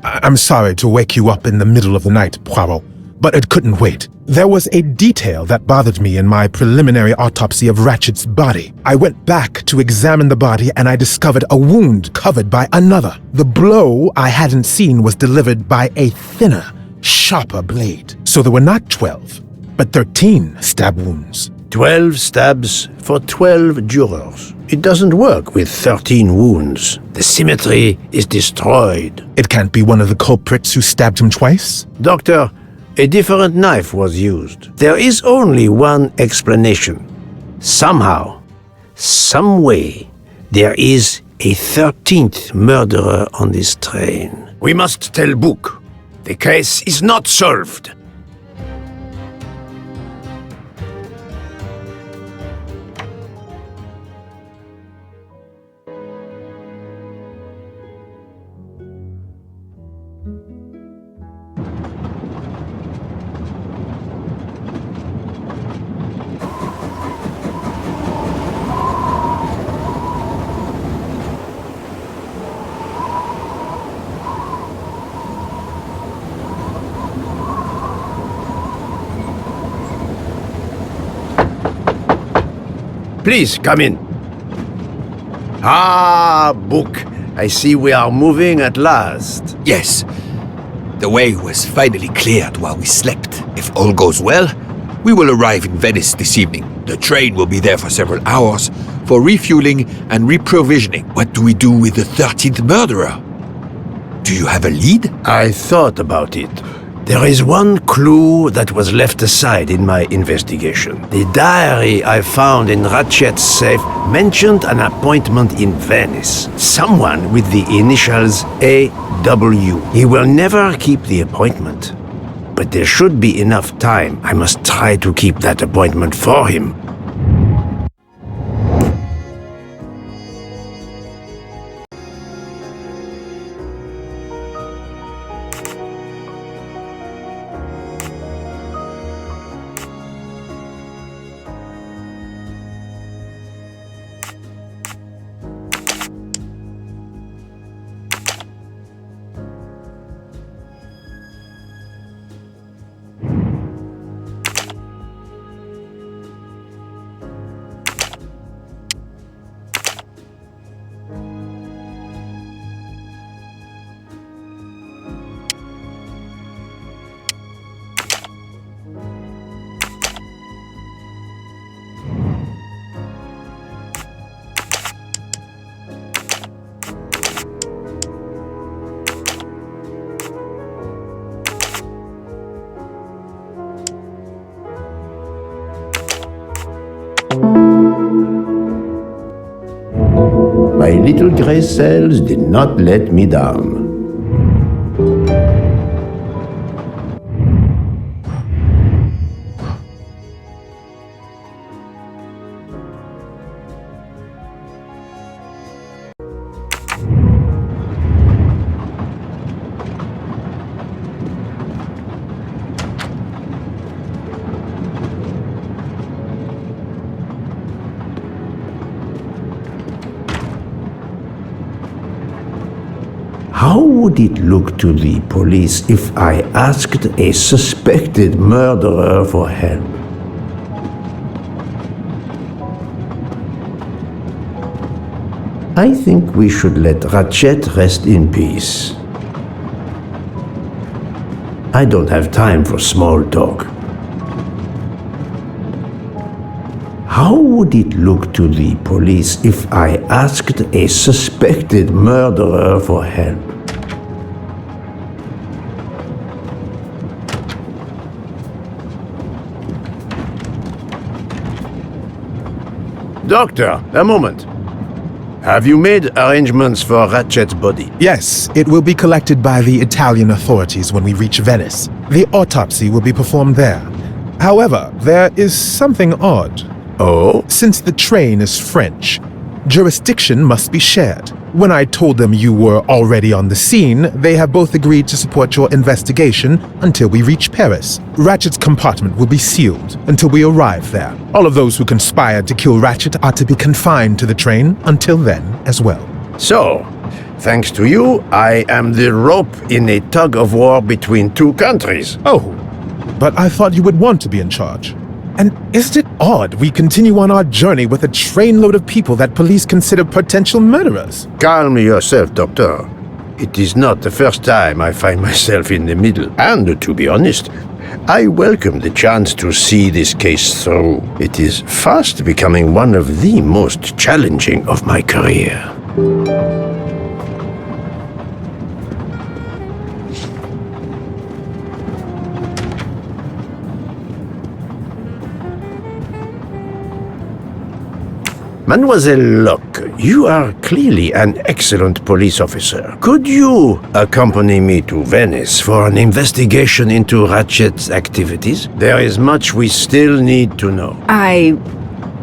I'm sorry to wake you up in the middle of the night, Poirot, but it couldn't wait. There was a detail that bothered me in my preliminary autopsy of Ratchet's body. I went back to examine the body and I discovered a wound covered by another. The blow I hadn't seen was delivered by a thinner, sharper blade. So there were not 12, but 13 stab wounds. 12 stabs for 12 jurors. It doesn't work with 13 wounds. The symmetry is destroyed. It can't be one of the culprits who stabbed him twice? Doctor, a different knife was used. There is only one explanation. Somehow, some way, there is a 13th murderer on this train. We must tell Book. The case is not solved. Please, come in. Ah, Book. I see we are moving at last. Yes. The way was finally cleared while we slept. If all goes well, we will arrive in Venice this evening. The train will be there for several hours for refueling and reprovisioning. What do we do with the 13th murderer? Do you have a lead? I thought about it. There is one clue that was left aside in my investigation. The diary I found in Ratchet's safe mentioned an appointment in Venice. Someone with the initials A.W. He will never keep the appointment. But there should be enough time. I must try to keep that appointment for him. My little gray cells did not let me down. How would it look to the police if I asked a suspected murderer for help? I think we should let Ratchet rest in peace. I don't have time for small talk. How would it look to the police if I asked a suspected murderer for help? Doctor, a moment. Have you made arrangements for Ratchet's body? Yes, it will be collected by the Italian authorities when we reach Venice. The autopsy will be performed there. However, there is something odd. Oh? Since the train is French, jurisdiction must be shared. When I told them you were already on the scene, they have both agreed to support your investigation until we reach Paris. Ratchet's compartment will be sealed until we arrive there. All of those who conspired to kill Ratchet are to be confined to the train until then as well. So, Thanks to you, I am the rope in a tug-of-war between two countries. Oh, but I thought you would want to be in charge. And isn't it odd we continue on our journey with a trainload of people that police consider potential murderers? Calm yourself, Doctor. It is not the first time I find myself in the middle. And to be honest, I welcome the chance to see this case through. It is fast becoming one of the most challenging of my career. Mademoiselle Locke, you are clearly an excellent police officer. Could you accompany me to Venice for an investigation into Ratchet's activities? There is much we still need to know.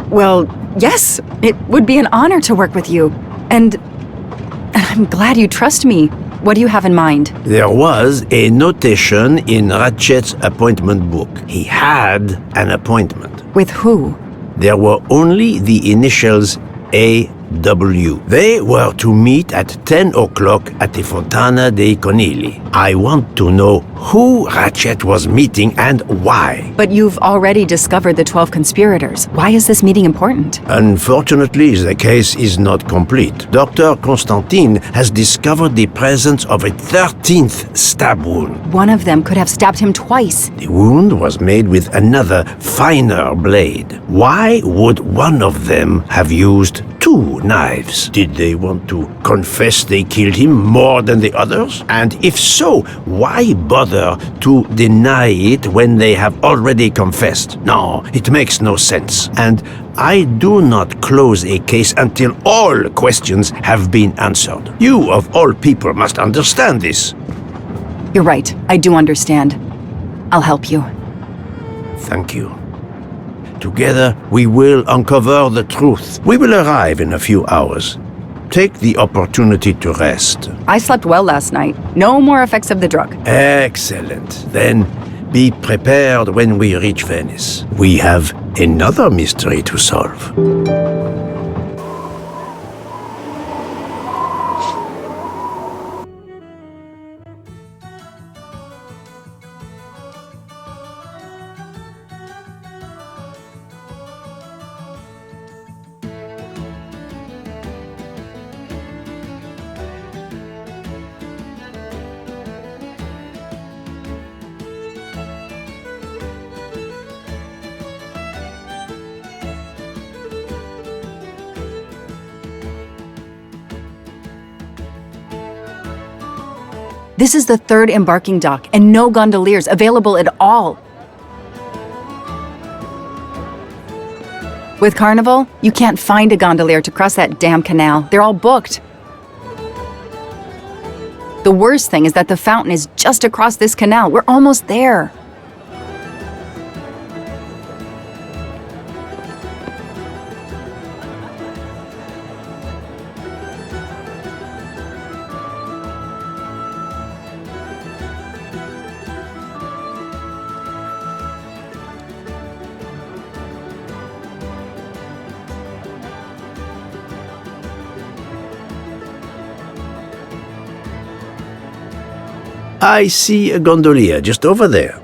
Well, yes. It would be an honor to work with you. And I'm glad you trust me. What do you have in mind? There was a notation in Ratchet's appointment book. He had an appointment. With who? There were only the initials A.W. They were to meet at 10 o'clock at the Fontana dei Conigli. I want to know who Ratchet was meeting and why. But you've already discovered the 12 conspirators. Why is this meeting important? Unfortunately, the case is not complete. Dr. Constantine has discovered the presence of a 13th stab wound. One of them could have stabbed him twice. The wound was made with another, finer blade. Why would one of them have used two knives? Did they want to confess they killed him more than the others? And if so, why bother to deny it when they have already confessed? No, it makes no sense. And I do not close a case until all questions have been answered. You, of all people, must understand this. You're right. I do understand. I'll help you. Thank you. Together, we will uncover the truth. We will arrive in a few hours. Take the opportunity to rest. I slept well last night. No more effects of the drug. Excellent. Then be prepared when we reach Venice. We have another mystery to solve. This is the third embarking dock, and no gondoliers available at all. With Carnival, you can't find a gondolier to cross that damn canal. They're all booked. The worst thing is that the fountain is just across this canal. We're almost there. I see a gondolier just over there.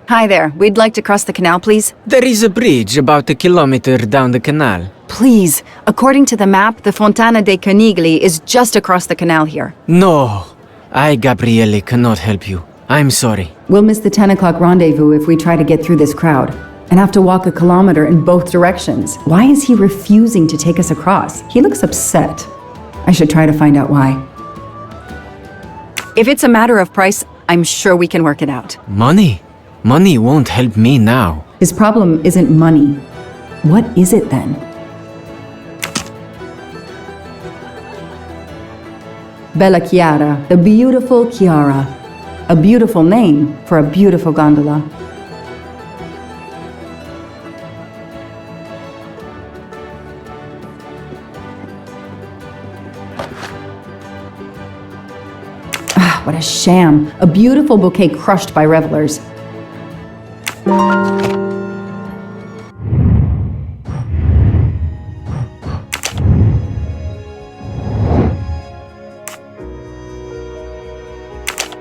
Hi there. We'd like to cross the canal, please. There is a bridge about a kilometer down the canal. Please. According to the map, the Fontana dei Conigli is just across the canal here. No, I, Gabriele, cannot help you. I'm sorry. We'll miss the 10 o'clock rendezvous if we try to get through this crowd. and have to walk a kilometer in both directions. Why is he refusing to take us across? He looks upset. I should try to find out why. If it's a matter of price, I'm sure we can work it out. Money? Money won't help me now. His problem isn't money. What is it then? Bella Chiara, the beautiful Chiara. A beautiful name for a beautiful gondola. What a sham. A beautiful bouquet crushed by revelers.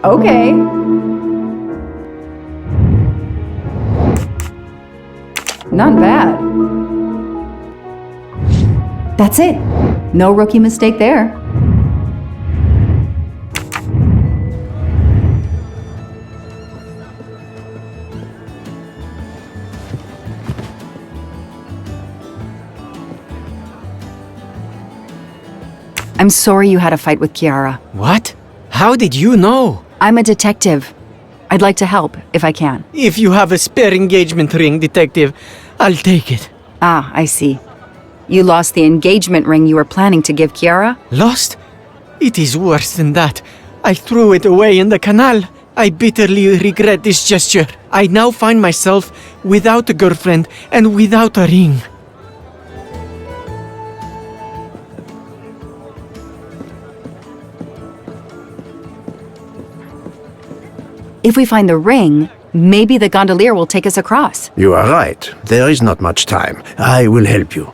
Okay. Not bad. That's it. No rookie mistake there. I'm sorry you had a fight with Chiara. What? How did you know? I'm a detective. I'd like to help, if I can. If you have a spare engagement ring, detective, I'll take it. Ah, I see. You lost the engagement ring you were planning to give Chiara? Lost? It is worse than that. I threw it away in the canal. I bitterly regret this gesture. I now find myself without a girlfriend and without a ring. If we find the ring, maybe the gondolier will take us across. You are right. There is not much time. I will help you.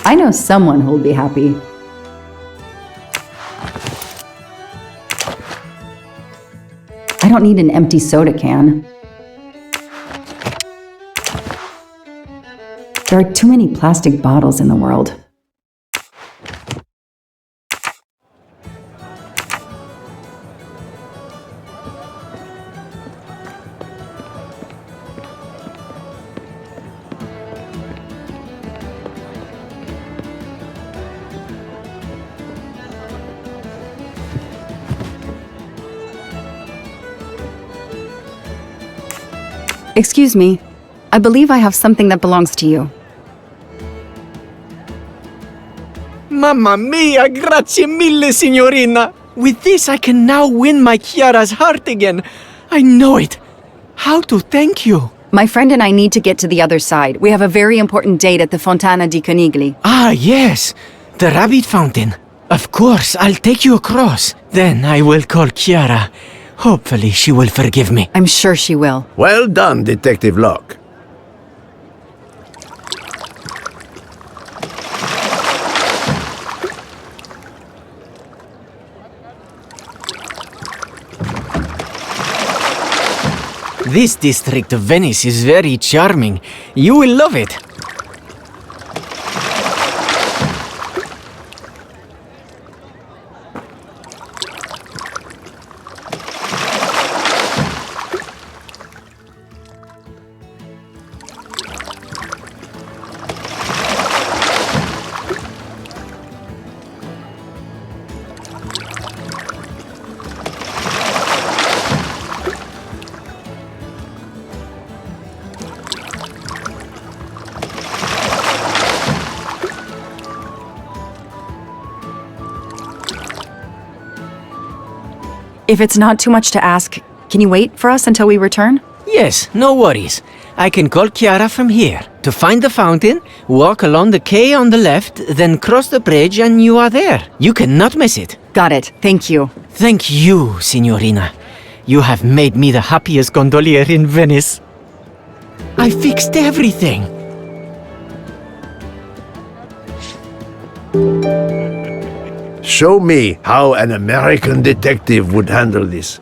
I know someone who'll be happy. I don't need an empty soda can. There are too many plastic bottles in the world. Excuse me. I believe I have something that belongs to you. Mamma mia, grazie mille, signorina! With this, I can now win my Chiara's heart again. I know it. How to thank you? My friend and I need to get to the other side. We have a very important date at the Fontana di Conigli. Ah, yes. The rabbit fountain. Of course, I'll take you across. Then I will call Chiara. Hopefully, she will forgive me. I'm sure she will. Well done, Detective Locke. This district of Venice is very charming. You will love it. If it's not too much to ask, can you wait for us until we return? Yes, no worries. I can call Chiara from here. To find the fountain, walk along the quay on the left, then cross the bridge and you are there. You cannot miss it. Got it. Thank you. Thank you, signorina. You have made me the happiest gondolier in Venice. I fixed everything. Show me how an American detective would handle this.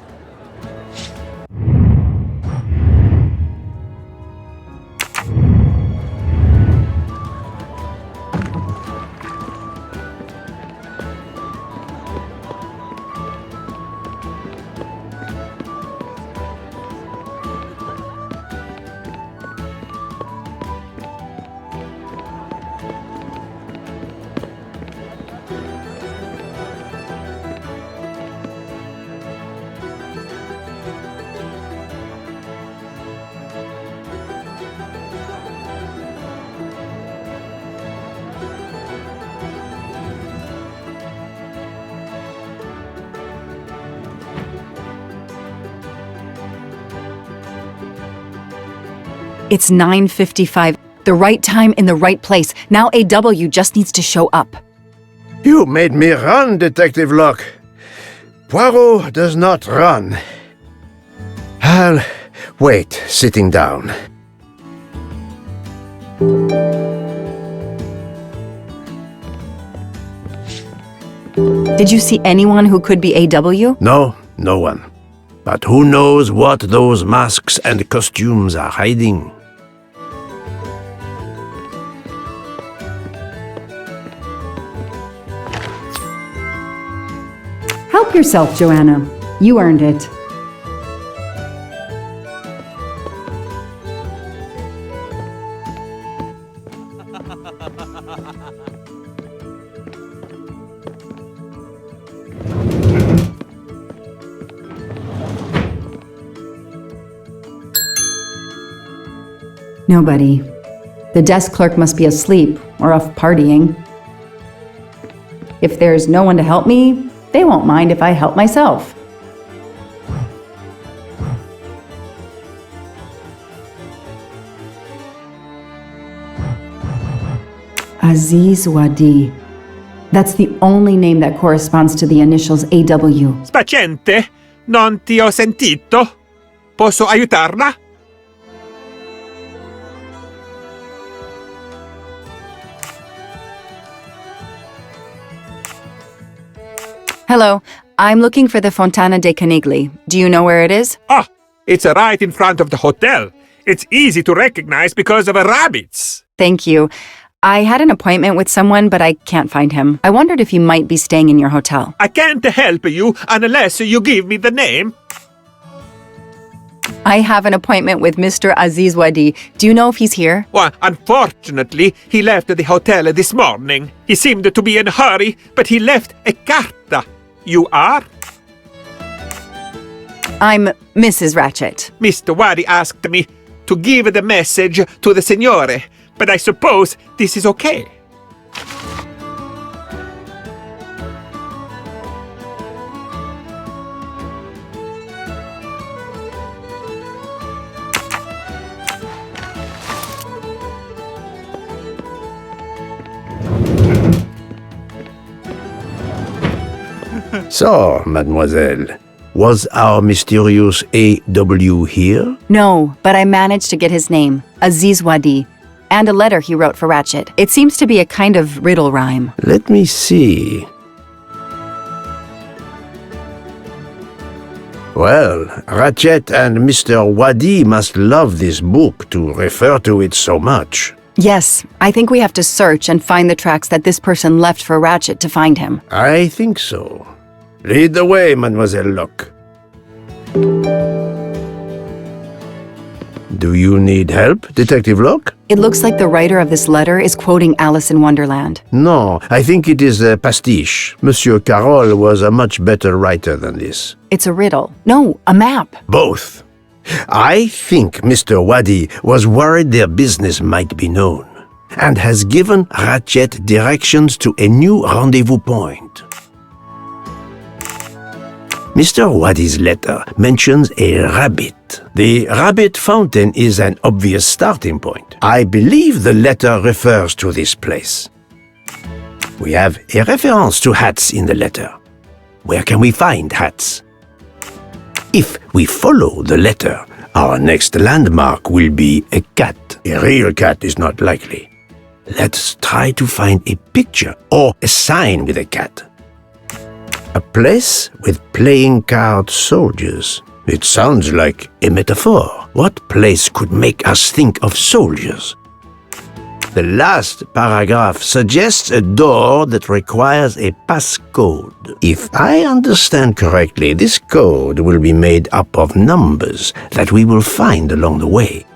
It's 9:55. The right time in the right place. Now AW just needs to show up. You made me run, Detective Locke. Poirot does not run. I'll wait, sitting down. Did you see anyone who could be AW? No, no one. But who knows what those masks and costumes are hiding? Help yourself, Joanna. You earned it. Nobody. The desk clerk must be asleep or off partying. If there's no one to help me, they won't mind if I help myself. Aziz Wadi. That's the only name that corresponds to the initials AW. Spaziente, non ti ho sentito. Posso aiutarla? Hello, I'm looking for the Fontana dei Canigli. Do you know where it is? Ah, it's right in front of the hotel. It's easy to recognize because of the rabbits. Thank you. I had an appointment with someone, but I can't find him. I wondered if he might be staying in your hotel. I can't help you unless you give me the name. I have an appointment with Mr. Aziz Wadi. Do you know if he's here? Well, unfortunately, he left the hotel this morning. He seemed to be in a hurry, but he left a carta. You are? I'm Mrs. Ratchet. Mr. Wadi asked me to give the message to the signore, but I suppose this is okay. So, mademoiselle, was our mysterious AW here? No, but I managed to get his name, Aziz Wadi, and a letter he wrote for Ratchet. It seems to be a kind of riddle rhyme. Let me see. Well, Ratchet and Mr. Wadi must love this book to refer to it so much. Yes, I think we have to search and find the tracks that this person left for Ratchet to find him. I think so. Lead the way, Mademoiselle Locke. Do you need help, Detective Locke? It looks like the writer of this letter is quoting Alice in Wonderland. No, I think it is a pastiche. Monsieur Carroll was a much better writer than this. It's a riddle. No, a map. Both. I think Mr. Wadi was worried their business might be known, and has given Ratchet directions to a new rendezvous point. Mr. Wadi's letter mentions a rabbit. The rabbit fountain is an obvious starting point. I believe the letter refers to this place. We have a reference to hats in the letter. Where can we find hats? If we follow the letter, Our next landmark will be a cat. A real cat is not likely. Let's try to find a picture or a sign with a cat. A place with playing card soldiers. It sounds like a metaphor. What place could make us think of soldiers? The last paragraph suggests a door that requires a passcode. If I understand correctly, this code will be made up of numbers that we will find along the way.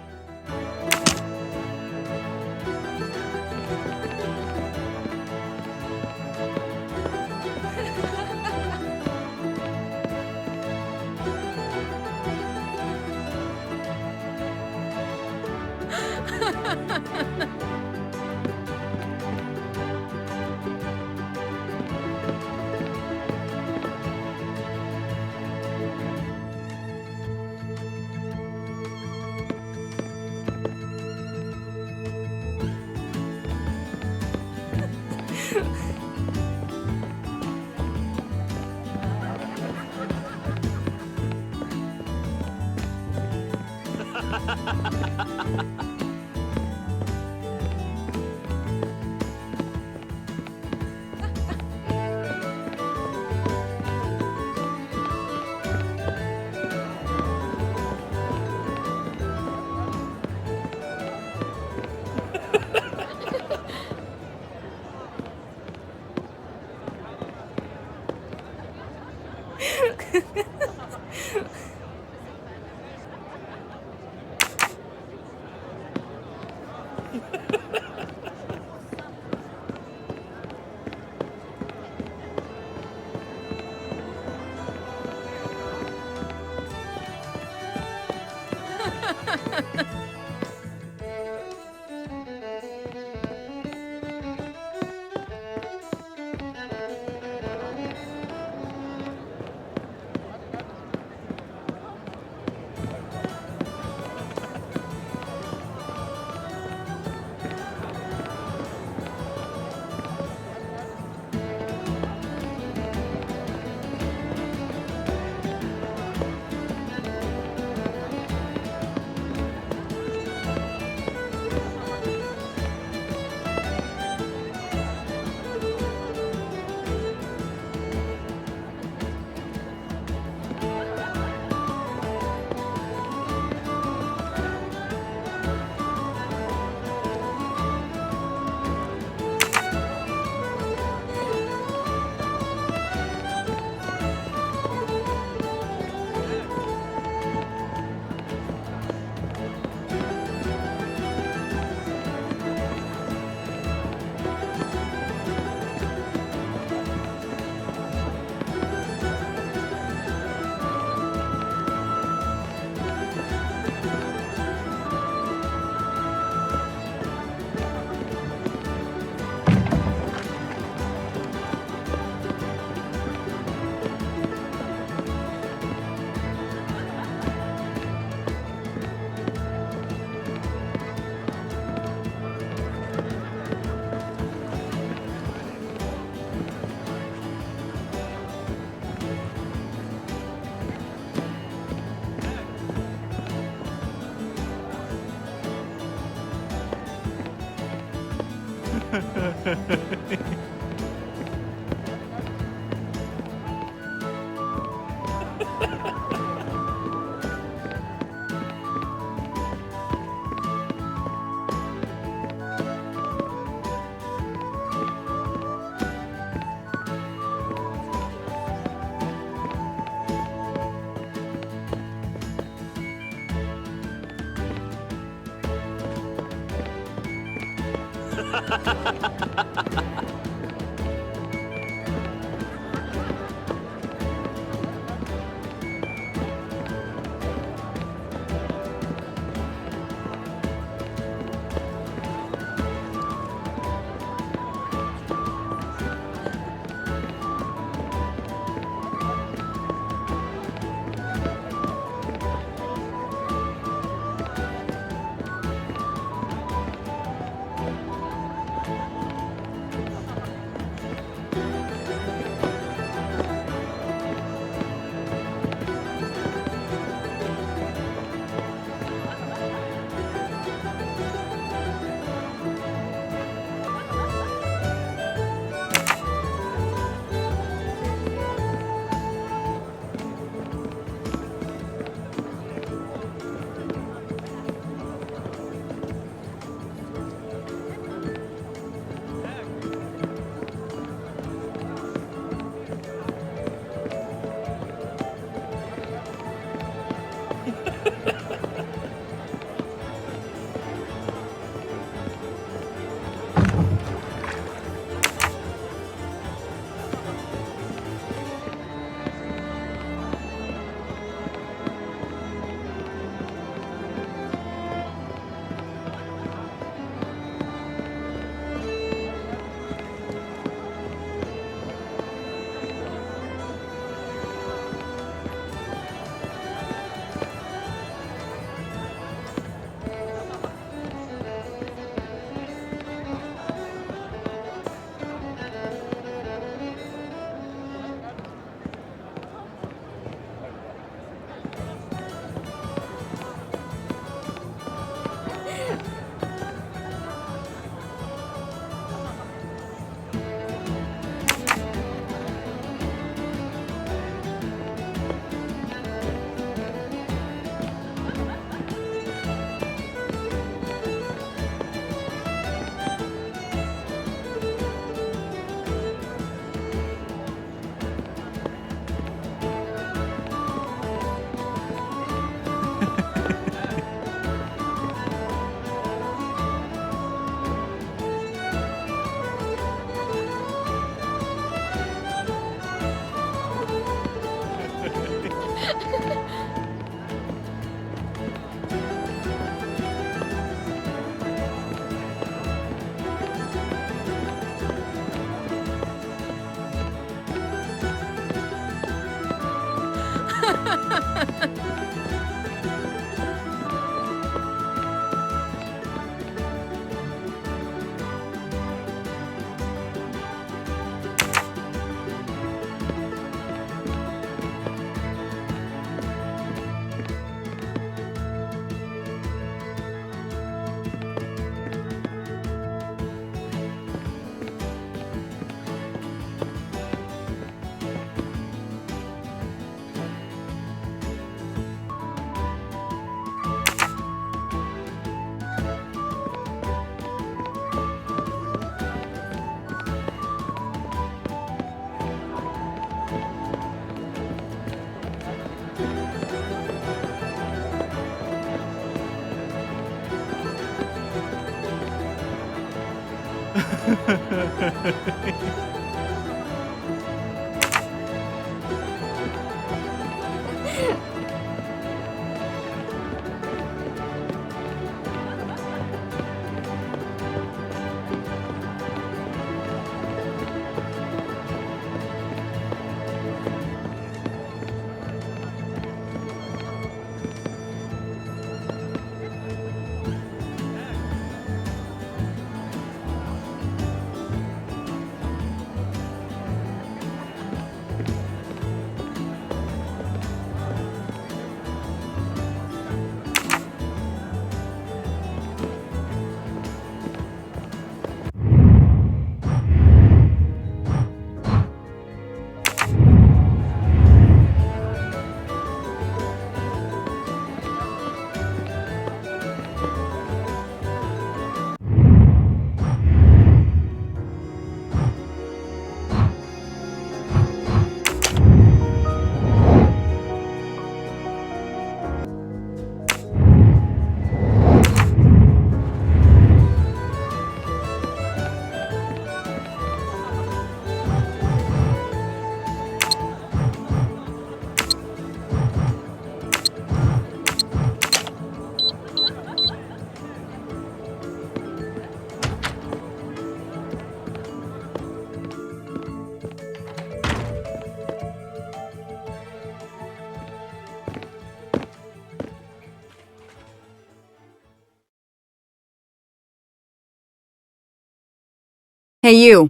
Hey, you.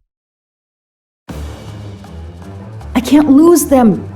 I can't lose them.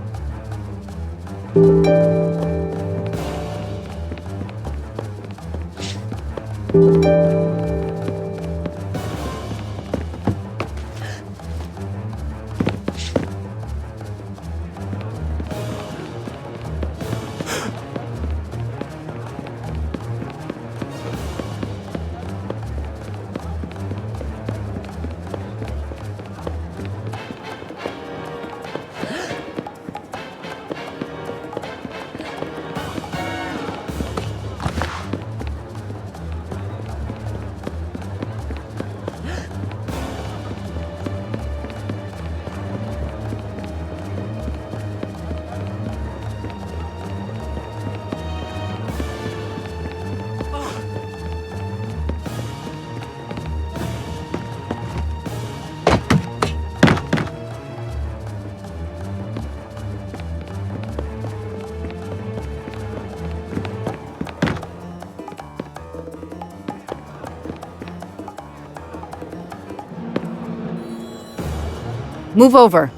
Move over.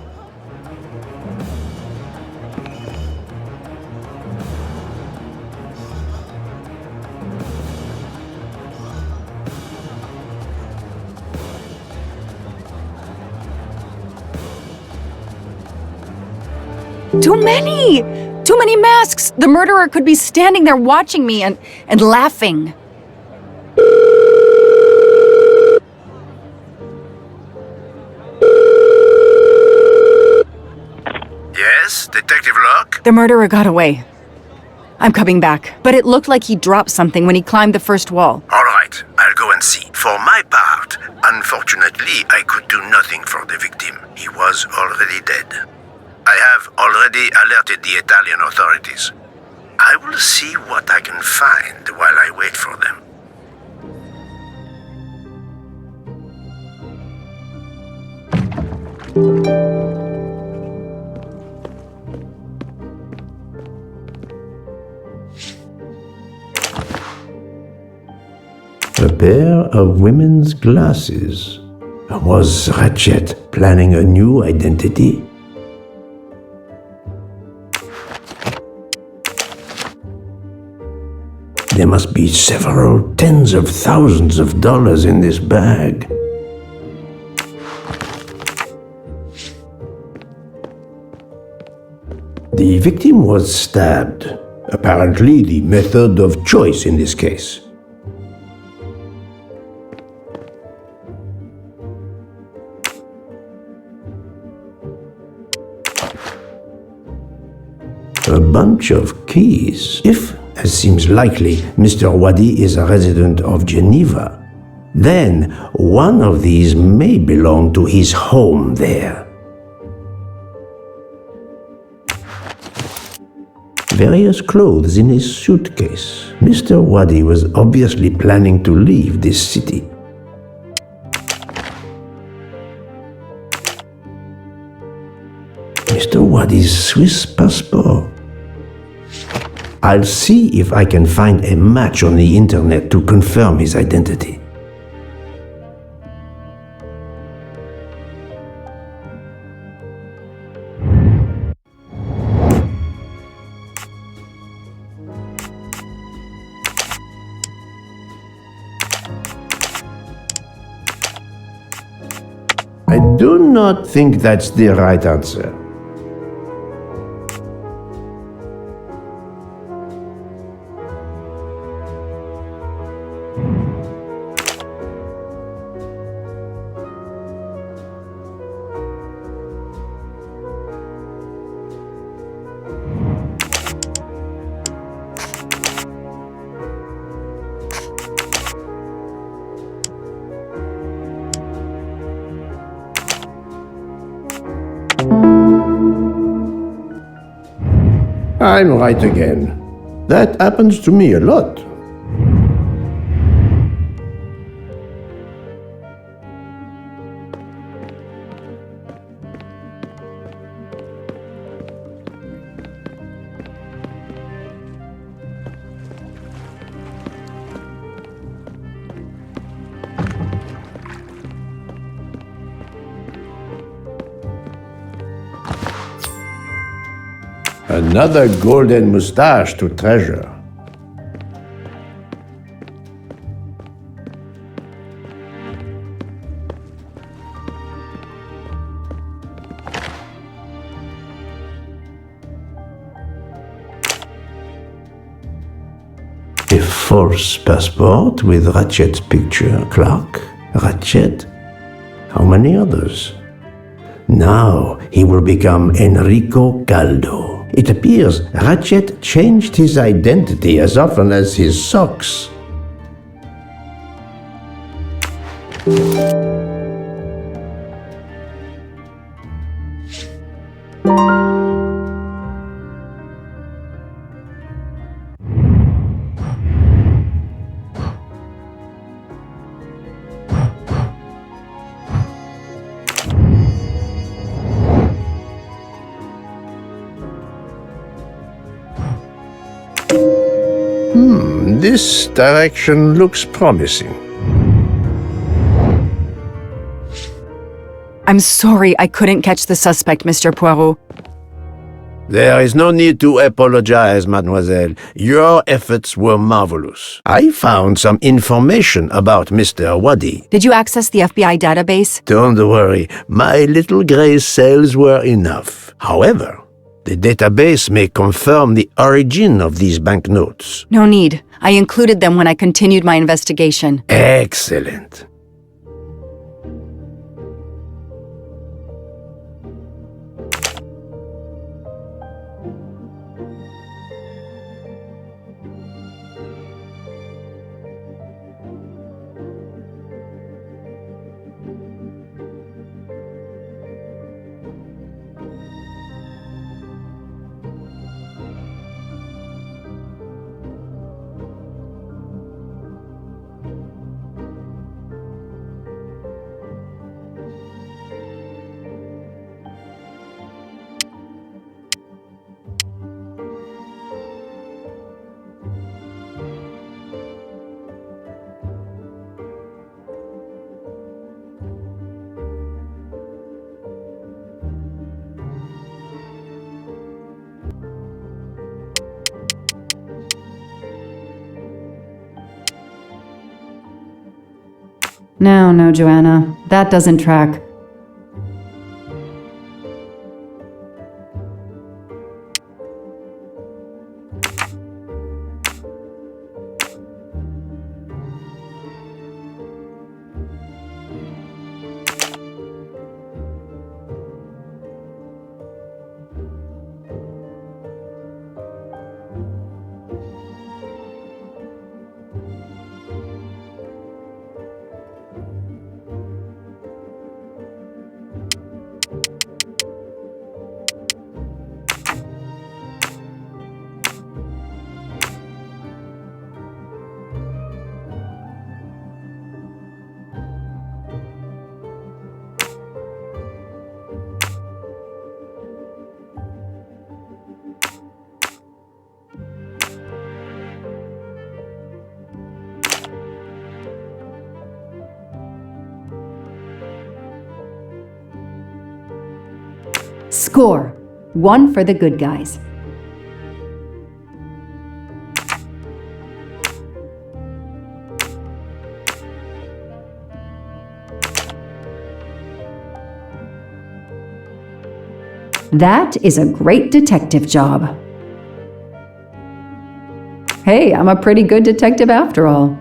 Too many! Too many masks! The murderer could be standing there watching me and laughing. Yes, Detective Locke? The murderer got away. I'm coming back, but it looked like he dropped something when he climbed the first wall. All right, I'll go and see. For my part, unfortunately, I could do nothing for the victim. He was already dead. I have already alerted the Italian authorities. I will see what I can find while I wait for them. A pair of women's glasses. Was Ratchet planning a new identity? There must be several tens of thousands of dollars in this bag. The victim was stabbed. Apparently the method of choice in this case. A bunch of keys. If, as seems likely, Mr. Wadi is a resident of Geneva, then one of these may belong to his home there. Various clothes in his suitcase. Mr. Wadi was obviously planning to leave this city. Mr. Wadi's Swiss passport. I'll see if I can find a match on the internet to confirm his identity. I do not think that's the right answer. I'm right again. That happens to me a lot. Another golden mustache to treasure. A false passport with Ratchet's picture. Clark? Ratchet? How many others? Now he will become Enrico Caldo. It appears Ratchet changed his identity as often as his socks. This direction looks promising. I'm sorry I couldn't catch the suspect, Mr. Poirot. There is no need to apologize, mademoiselle. Your efforts were marvelous. I found some information about Mr. Wadi. Did you access the FBI database? Don't worry, my little gray cells were enough. However, the database may confirm the origin of these banknotes. No need. I included them when I continued my investigation. Excellent. No, Joanna. That doesn't track. Score. 1 for the good guys. That is a great detective job. Hey, I'm a pretty good detective after all.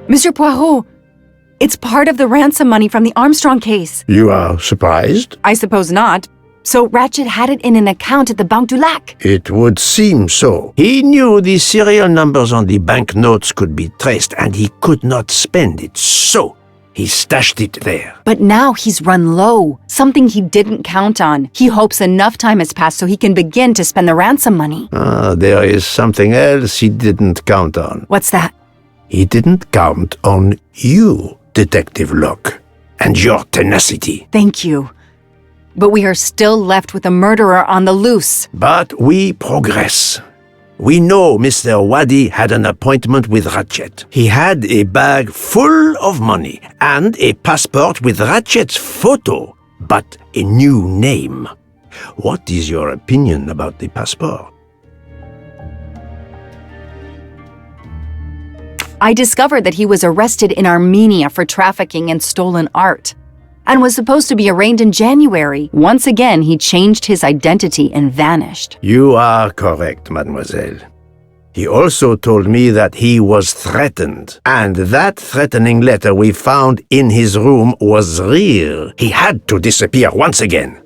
Mr. Poirot, it's part of the ransom money from the Armstrong case. You are surprised? I suppose not. So Ratchet had it in an account at the Banque du Lac. It would seem so. He knew the serial numbers on the banknotes could be traced, and he could not spend it, so he stashed it there. But now he's run low, something he didn't count on. He hopes enough time has passed so he can begin to spend the ransom money. There is something else he didn't count on. What's that? He didn't count on you, Detective Locke, and your tenacity. Thank you. But we are still left with a murderer on the loose. But we progress. We know Mr. Wadi had an appointment with Ratchet. He had a bag full of money and a passport with Ratchet's photo, but a new name. What is your opinion about the passport? I discovered that he was arrested in Armenia for trafficking in stolen art and was supposed to be arraigned in January. Once again, he changed his identity and vanished. You are correct, mademoiselle. He also told me that he was threatened, and that threatening letter we found in his room was real. He had to disappear once again.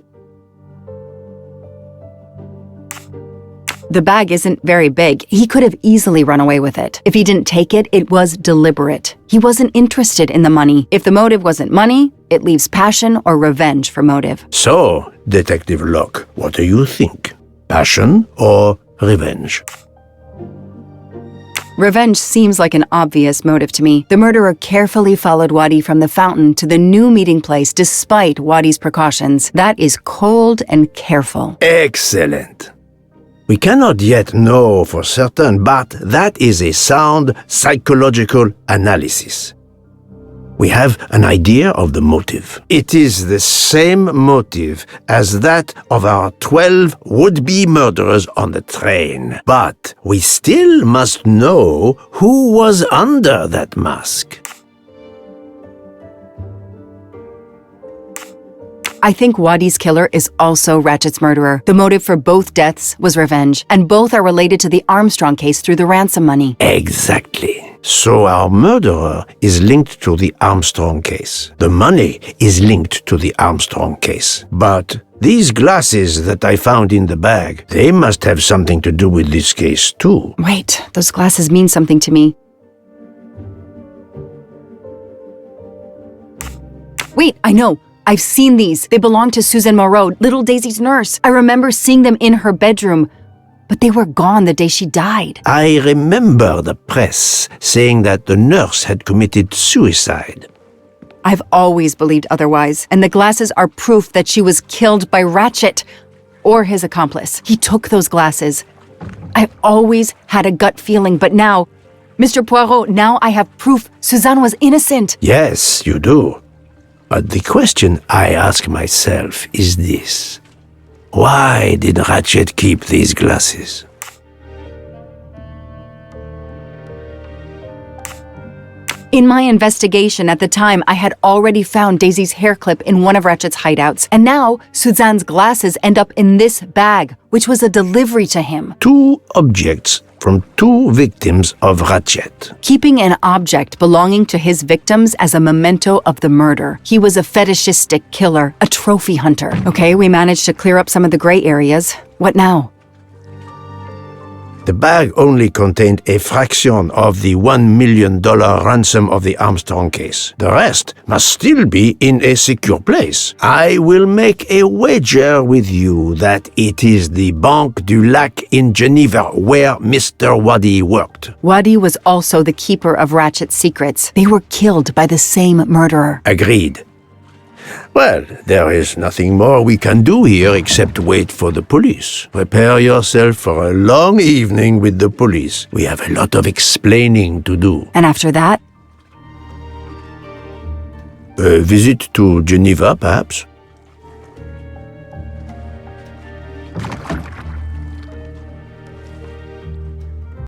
The bag isn't very big. He could have easily run away with it. If he didn't take it, it was deliberate. He wasn't interested in the money. If the motive wasn't money, it leaves passion or revenge for motive. So, Detective Locke, what do you think? Passion or revenge? Revenge seems like an obvious motive to me. The murderer carefully followed Wadi from the fountain to the new meeting place despite Wadi's precautions. That is cold and careful. Excellent. We cannot yet know for certain, but that is a sound psychological analysis. We have an idea of the motive. It is the same motive as that of our 12 would-be murderers on the train. But we still must know who was under that mask. I think Wadi's killer is also Ratchet's murderer. The motive for both deaths was revenge, and both are related to the Armstrong case through the ransom money. Exactly. So our murderer is linked to the Armstrong case. The money is linked to the Armstrong case. But these glasses that I found in the bag, they must have something to do with this case too. Wait, those glasses mean something to me. Wait, I know. I've seen these. They belong to Suzanne Moreau, little Daisy's nurse. I remember seeing them in her bedroom, but they were gone the day she died. I remember the press saying that the nurse had committed suicide. I've always believed otherwise, and the glasses are proof that she was killed by Ratchet or his accomplice. He took those glasses. I've always had a gut feeling, but now, Mr. Poirot, now I have proof Suzanne was innocent. Yes, you do. But the question I ask myself is this. Why did Ratchet keep these glasses? In my investigation at the time, I had already found Daisy's hair clip in one of Ratchet's hideouts, and now Suzanne's glasses end up in this bag, which was a delivery to him. 2 objects from 2 victims of Ratchet. Keeping an object belonging to his victims as a memento of the murder. He was a fetishistic killer, a trophy hunter. Okay, we managed to clear up some of the gray areas. What now? The bag only contained a fraction of the $1 million ransom of the Armstrong case. The rest must still be in a secure place. I will make a wager with you that it is the Banque du Lac in Geneva where Mr. Wadi worked. Wadi was also the keeper of Ratchet's secrets. They were killed by the same murderer. Agreed. Well, there is nothing more we can do here except wait for the police. Prepare yourself for a long evening with the police. We have a lot of explaining to do. And after that? A visit to Geneva, perhaps?